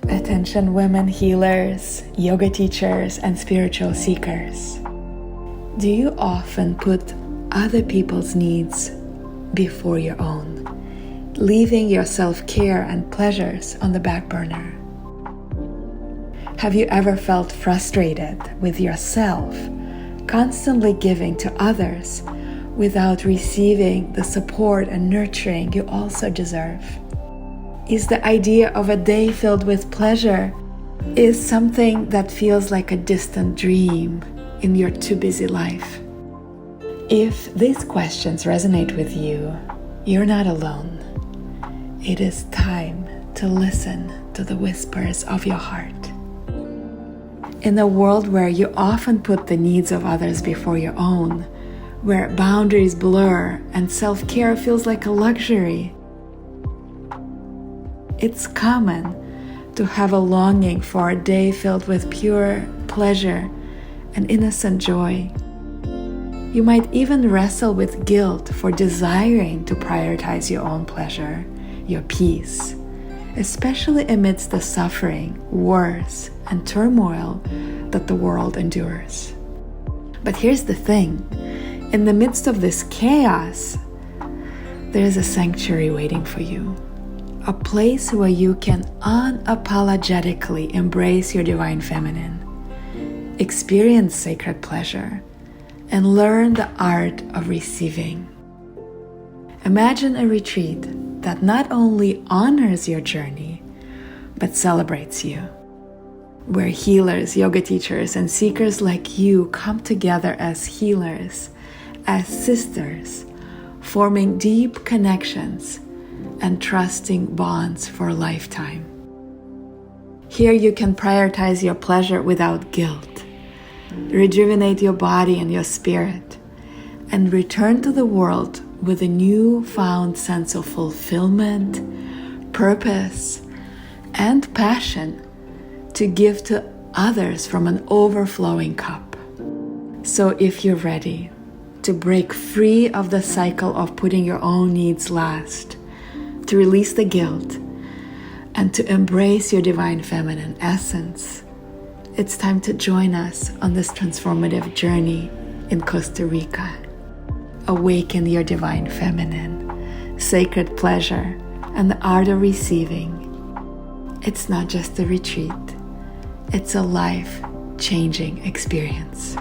Attention women healers, yoga teachers, and spiritual seekers. Do you often put other people's needs before your own, leaving your self-care and pleasures on the back burner? Have you ever felt frustrated with yourself, constantly giving to others without receiving the support and nurturing you also deserve? Is the idea of a day filled with pleasure is something that feels like a distant dream in your too busy life? If these questions resonate with you, you're not alone. It is time to listen to the whispers of your heart. In a world where you often put the needs of others before your own, where boundaries blur and self-care feels like a luxury, it's common to have a longing for a day filled with pure pleasure and innocent joy. You might even wrestle with guilt for desiring to prioritize your own pleasure, your peace, especially amidst the suffering, wars, and turmoil that the world endures. But here's the thing, in the midst of this chaos, there is a sanctuary waiting for you. A place where you can unapologetically embrace your divine feminine, experience sacred pleasure, and learn the art of receiving. Imagine a retreat that not only honors your journey, but celebrates you, where healers, yoga teachers, and seekers like you come together as healers, as sisters, forming deep connections and trusting bonds for a lifetime. Here you can prioritize your pleasure without guilt, rejuvenate your body and your spirit, and return to the world with a newfound sense of fulfillment, purpose, and passion to give to others from an overflowing cup. So if you're ready to break free of the cycle of putting your own needs last, to release the guilt, and to embrace your divine feminine essence, it's time to join us on this transformative journey in Costa Rica. Awaken your divine feminine, sacred pleasure, and the art of receiving. It's not just a retreat, it's a life-changing experience.